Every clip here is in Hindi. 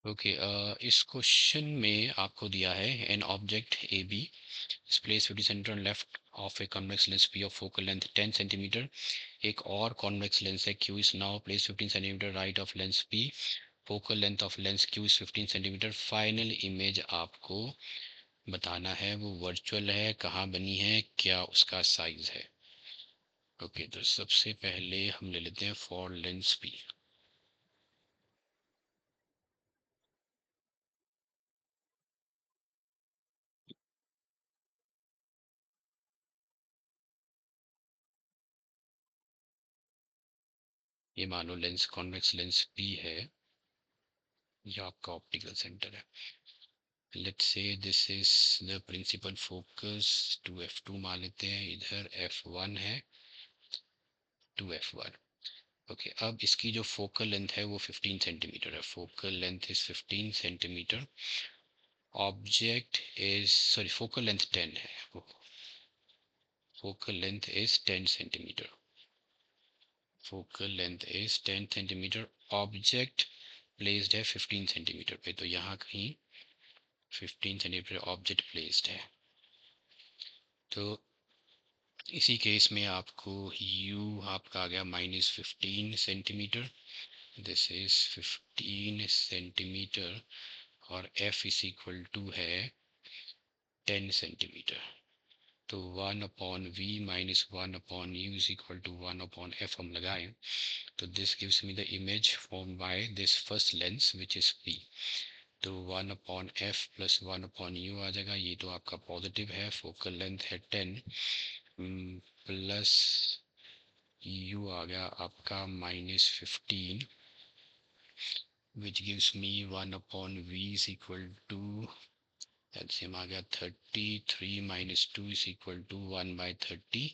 ओके, इस क्वेश्चन में आपको दिया है an object A B is placed 50 cm on left of a convex lens P of focal length 10 cm. एक और convex lens है Q is now placed 15 cm right of lens P. Focal length of lens Q is 15 cm. Final image आपको बताना है वो वर्चुअल है, कहाँ बनी है, क्या उसका साइज है। ओके, तो सबसे पहले हम ले लेते हैं फॉर लेंस P। ये मानो लेंस कॉन्वेक्स लेंस P है, ये आपका ऑप्टिकल सेंटर है। Let's say this is the principal focus 2f2 मान लेते हैं, इधर f1 है 2f1। ओके, अब इसकी जो फोकल लेंथ है वो 15 सेंटीमीटर है। Focal length is 15 centimetre. Object is sorry focal length 10 है। Focal length is 10 centimetre. Focal length is 10 centimetre. Object placed है 15 सेंटीमीटर पे, तो यहाँ कहीं 15 सेंटीमीटर ऑब्जेक्ट प्लेस्ड है। तो इसी केस में आपको u आपका आ गया -15 सेंटीमीटर। दिस इज 15 सेंटीमीटर और f इज इक्वल टू है 10 सेंटीमीटर। तो 1/v minus 1/u is equal to 1/f हम लगाएं, तो this gives me the image form by this first lens which is p। तो 1/f प्लस 1/u आ जाएगा। ये तो आपका पॉजिटिव है, फोकल लेंथ है 10 प्लस u आ गया आपका -15 which gives me 1/v is equal to LCM आ गया 30। 3 माइनस 2 इज इक्वल टू 1/30।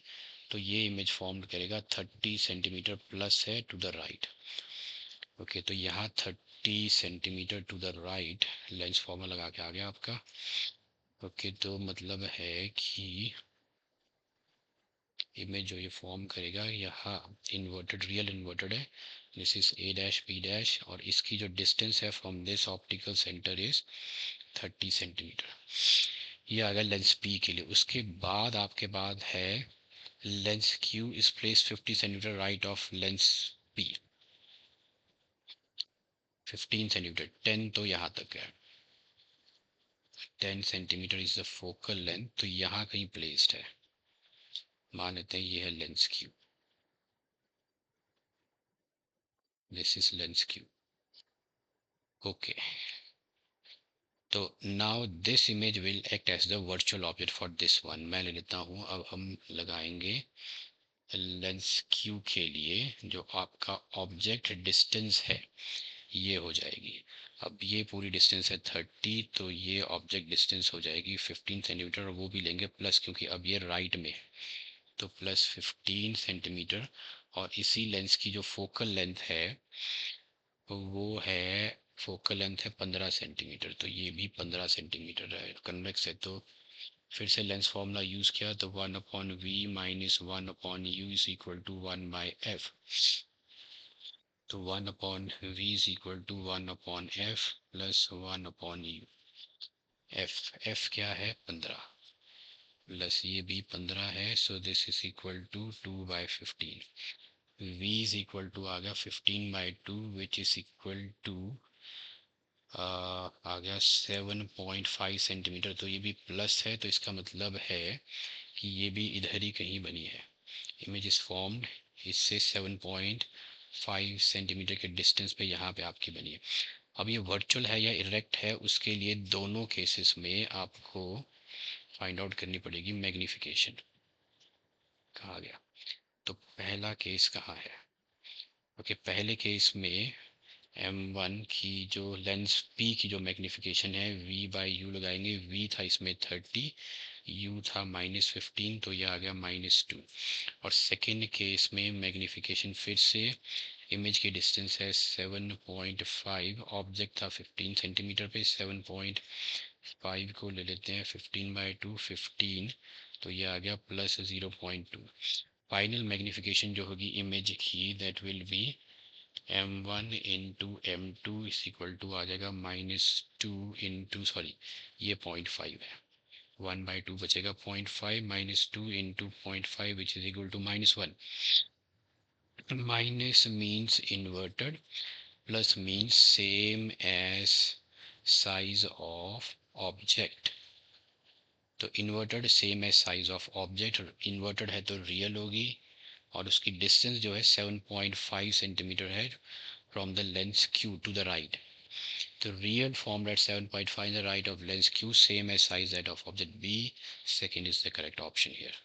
तो ये इमेज फॉर्म करेगा 30 सेंटीमीटर प्लस है टू द राइट। ओके, तो यहाँ 30 centimetre to the right lens formula लगा के आ गया आपका। ओके, तो मतलब है कि इमेज जो ये फॉर्म करेगा यहाँ इन्वर्टेड, रियल इन्वर्टेड है। This is a dash b dash और इसकी जो डिस्टेंस है from this optical centre is 30 centimetre. ये आ गया लेंस P के लिए। उसके बाद आपके बाद है lens Q is place 50 centimetre right of lens P। 15 centimetre, 10 तो यहाँ तक है। 10 centimetre is the focal length, तो यहाँ कहीं प्लेस्ड है। मान लेते हैं ये है lens Q। This is lens Q। Okay, तो now this image will act as the virtual object for this one. मैं ले लेता हूँ, अब हम लगाएंगे लेंस Q के लिए जो आपका ऑब्जेक्ट डिस्टेंस है ये हो जाएगी। अब ये पूरी डिस्टेंस है 30, तो ये ऑब्जेक्ट डिस्टेंस हो जाएगी 15 सेंटीमीटर और वो भी लेंगे प्लस, क्योंकि अब ये राइट में है तो प्लस 15 सेंटीमीटर। और इसी लेंस की जो फोकल लेंथ है वो है, फोकल लेंथ है 15 सेंटीमीटर, तो ये भी 15 सेंटीमीटर है, कन्वेक्स है। तो फिर से लेंस फॉर्मूला यूज किया तो 1/v minus 1/u is equal to 1/f। तो 1/v is equal to 1/f plus 1/u। f क्या है 15 प्लस ये भी 15 है, so this is equal to 2/15। v is equal to आ गया 15/2 विच इज इक्वल टू आ गया 7.5 सेंटीमीटर। तो ये भी प्लस है, तो इसका मतलब है कि ये भी इधर ही कहीं बनी है। इमेज इज फॉर्म्ड इससे 7.5 सेंटीमीटर के डिस्टेंस पे यहाँ पे आपकी बनी है। अब ये वर्चुअल है या इरेक्ट है, उसके लिए दोनों केसेस में आपको फाइंड आउट करनी पड़ेगी मैग्निफिकेशन। कहाँ गया, तो पहला केस कहाँ है। ओके, पहले केस में M1 की जो लेंस P की जो मैग्निफिकेशन है V/U लगाएंगे। V था इसमें 30, U था -15, तो यह आ गया -2। और सेकेंड केस में मैग्निफिकेशन फिर से इमेज की डिस्टेंस है 7.5, ऑब्जेक्ट था 15 सेंटीमीटर पे, 7.5 को ले लेते हैं 15/2, 15, तो ये आ गया +0.2। फाइनल मैग्निफिकेशन जो होगी इमेज की that will be m1 into m2 is equal to आ जाएगा -2 इंटू सॉरी ये 0.5 है, 1/2 बचेगा 0.5 -2 into 0.5 which is equal to -1. Minus means inverted, plus means same as size of object. तो inverted same as size of object, inverted है तो रियल होगी और उसकी डिस्टेंस जो है 7.5 सेंटीमीटर है फ्रॉम द लेंस क्यू टू द राइट. तो real formed at 7.5 the right of lens q, same as size that of object b. Second is the correct option here.